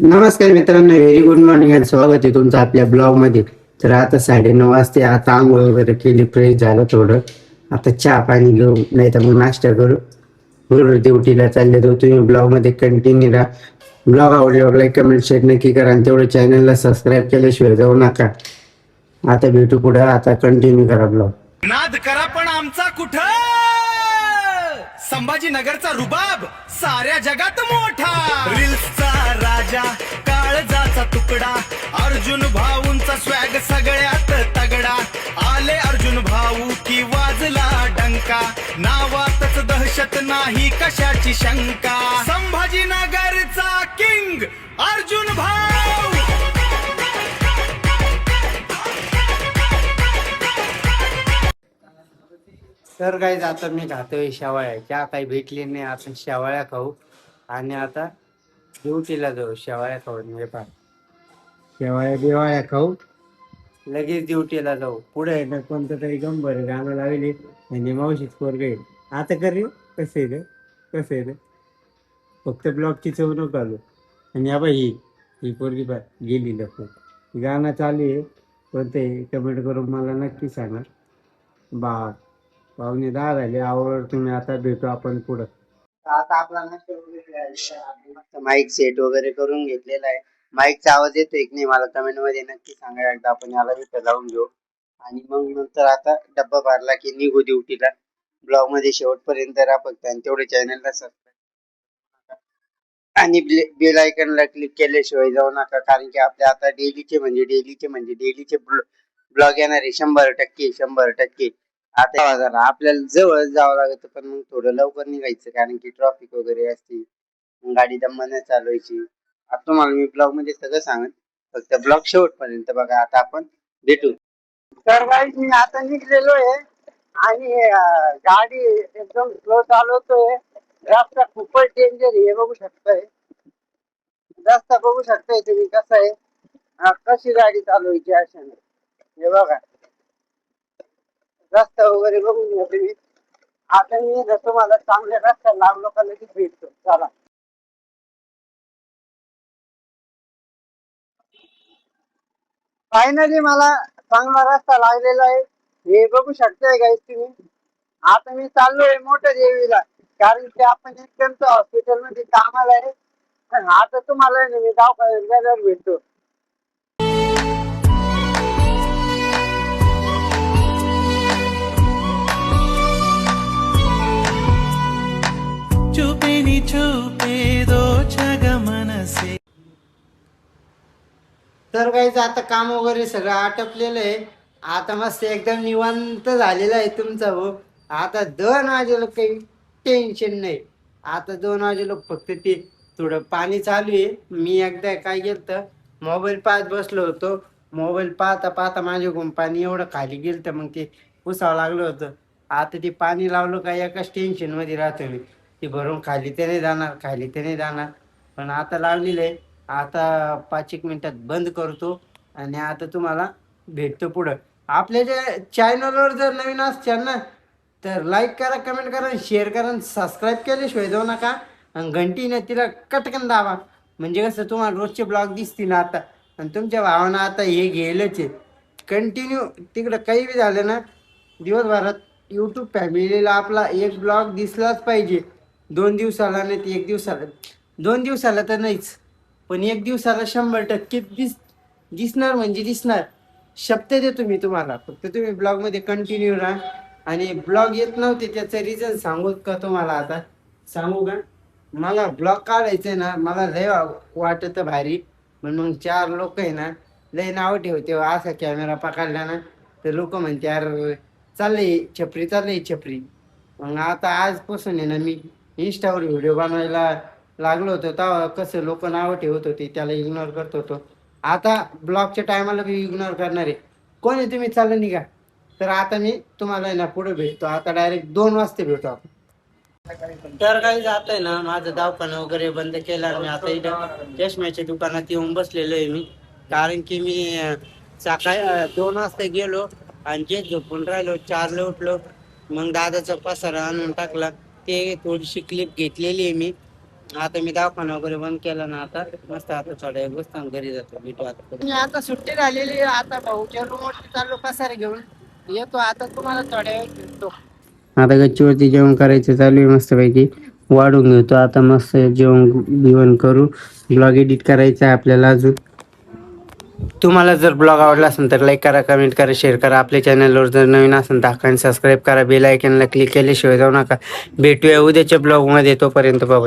नमस्कार मित्रांनो, very good morning आणि स्वागत आहे तुमचं आपल्या ब्लॉग मध्ये. तर आता 9:30 वाजते. आता आंघोळ वगैरे केली, फ्रेश झालं थोडं. आता चहा पाणी घेऊ, नाही तर मग नाश्ता करू. बरोबर ड्युटीला चालले. तर तुम्ही ब्लॉग मध्ये कंटिन्यू राहा. ब्लॉग आवडल्यावर लाईक कमेंट शेअर नक्की करा आणि तेवढं चॅनलला सबस्क्राईब केल्याशिवाय जाऊ नका. आता भेटू पुढे. आता कंटिन्यू करा ब्लॉग. नाद करा पण आमचा कुठं संभाजीनगरचा रुबाब साऱ्या जगात मोठा. रील्सचा राजा काळजाचा तुकडा अर्जुन भाऊंचा स्वॅग सगळ्यात तगडा. आले अर्जुन भाऊ की वाजला डंका, नावातच दहशत नाही कशाची शंका. संभाजीनगरचा किंग अर्जुन भाऊ. तर गाईज आता मी खातोय शेवाळ्या. चहा काही भेटली नाही, आपण शेवाळ्या खाऊ आणि आता ड्युटीला जाऊ. शेवाळ्या खाऊ म्हणजे पा शेवाळ्या बिवाळ्या खाऊ, लगेच ड्युटीला जाऊ. पुढे आहे ना कोणतं तरी गंबर गाणं लावले म्हणजे मावशीच पोरग आहे. आता कर रे, कसं आहे रे, कसं आहे रे, फक्त ब्लॉकची चव नको आलो. आणि बाई ही पोरगी बा गेली लपून. गाणं चालू आहे, कोणतं आहे कमेंट करून मला नक्की सांगा. बा 9:15 झाले. आवड तुम्ही. आता भेटू आपण पुढं. आता आपला नाश्ता वगैरे माईक सेट वगैरे करून घेतलेला आहे. माईकचा आवाज येतोय की नाही मला कमेंट मध्ये नक्की सांगा. एकदा आपण याला इथं लावून घेऊ आणि मग नंतर आता डब्बा भरला की निघू ड्युटीला. ब्लॉग मध्ये शेवटपर्यंत राहा फक्त आणि तेवढे चॅनलला सबस्क्राईब आणि बेल आयकनला क्लिक केल्याशिवाय जाऊ नका. कारण की आपल्या आता डेलीचे ब्लॉग येणार आहे 100%. आता जरा आपल्याला जवळ जावं लागतं, पण मग थोडं लवकर निघायचं कारण की ट्रॉफिक वगैरे असते. गाडी दमाने चालवायची. आता तुम्हाला मी ब्लॉग मध्ये सगळं सांगेन, फक्त ब्लॉग शेवटपर्यंत बघा. आता आपण भेटू. तर गाईज मी आता निघलेलो आहे आणि गाडी एकदम स्लो चालवतोय. रस्ता खूपच डेंजर आहे, बघू शकताय. रस्ता बघू शकताय तुम्ही कसा आहे. कशी गाडी चालवायची अशाने, हे बघा. रस्ता वगैरे बघून घ्या तुम्ही. आता मी तुम्हाला चांगल्या रस्ता लागलो का लगेच भेटतो. चला. फायनली मला चांगला रस्ता लागलेला आहे, हे बघू शकताय गाईस तुम्ही. आता मी चाललोय मोठ्या देवीला, कारण की आपण इतक्यांचं हॉस्पिटल मध्ये कामाला आहे. आता तुम्हाला मी दवाखान्यात गेल्यावर भेटतो. तर काहीच आता काम वगैरे सगळं आटपलेलं आहे. आता मस्त एकदम निवांत झालेला आहे तुमचा भाऊ. आता 2 वाजेला काही टेन्शन नाही. आता 2 वाजेला फक्त ते थोडं पाणी चालू आहे. मी एकदा काय केलं, मोबाईल पाहत बसलो होतो. मोबाईल पाहता पाहता माझ्याकडून पाणी एवढं खाली गेलं तर मग ते पुसावं लागलं होतं. आता ते पाणी लावलं का एकाच टेन्शन मध्ये राहतो मी. ते भरून खाली ते नाही जाणार. पण आता लावलेलं आहे. आता 5 एक मिनिटात बंद करतो आणि आता तुम्हाला भेटतो पुढं. आपल्या जे चॅनलवर जर नवीन असतील ना, तर लाईक करा, कमेंट करा, शेअर करा आणि सबस्क्राईब केल्याशिवाय जाऊ नका. आणि घंटीने तिला कटकन दाबा, म्हणजे कसं तुम्हाला रोजचे ब्लॉग दिसतील आता. आणि तुमच्या भावानं आता हे गेलंच आहे कंटिन्यू. तिकडं काही बी झालं ना, दिवसभरात यूट्यूब फॅमिलीला आपला एक ब्लॉग दिसलाच पाहिजे. 2 दिवसाला नाही तर 1 दिवसाला. 2 दिवसाला तर नाहीच, पण 1 दिवसाला 100% दिसणार म्हणजे दिसणार. शब्द देतो मी तुम्हाला. फक्त तुम्ही ब्लॉगमध्ये कंटिन्यू राहा. आणि ब्लॉग येत नव्हते त्याचं रिझन सांगू का तुम्हाला? आता सांगू का? मला ब्लॉग काढायचं ना, मला लय वाटत भारी. पण मग 4 लोक आहे ना लय नाव ठेवते. असा कॅमेरा पकडला ना तर लोक म्हणते यार चाललंय छपरी. मग आता आजपासून आहे ना मी इंस्टावर व्हिडिओ बनवायला लागलो होतो. तेव्हा कसं लोक नावं ठेवत होते, त्याला इग्नोर करत होतो. आता ब्लॉगच्या टायमाला मी इग्नोर करणार आहे. कोण आहे तुम्ही, चाललं निघा. तर आता मी तुम्हाला ना पुढे भेटतो. आता डायरेक्ट 2 वाजता भेटतो आपण. तर काही जात आहे ना, माझं दवाखाना वगैरे बंद केला. मी आता इथं चष्म्याच्या दुकानात येऊन बसलेलो आहे मी. कारण की मी सकाळी 2 वाजता गेलो आणि जे झोपून राहिलो 4ला उठलो. मग दादाचा पसारा आणून टाकला. ते थोडीशी क्लिप घेतलेली आहे मी. आता मी दवाखाना वगैरे बंद केला ना आता मस्त आता थोड्या वेळ बसतो आणि घरी जातो भेटू आता मी आता सुट्टी झालेली आहे. आता भाऊच्या रूम चाललो पसारे घेऊन येतो आता तुम्हाला थोड्या वेळ भेटतो. आता गच्चीवरती जेवण करायचं चालू आहे मस्तपैकी वाढून घेतो आता मस्त जेवण बिवण करू. ब्लॉग एडिट करायचा आहे आपल्याला अजून. तुम्हाला जर ब्लॉग आवडला असेल तर लाईक करा, कमेंट करा, शेअर करा. आपल्या चॅनलवर जर नवीन असेल तर सबस्क्राईब करा. बेल आयकॉनला क्लिक केल्याशिवाय जाऊ नका. भेटूया उद्याच्या ब्लॉगमध्ये. तोपर्यंत बाय.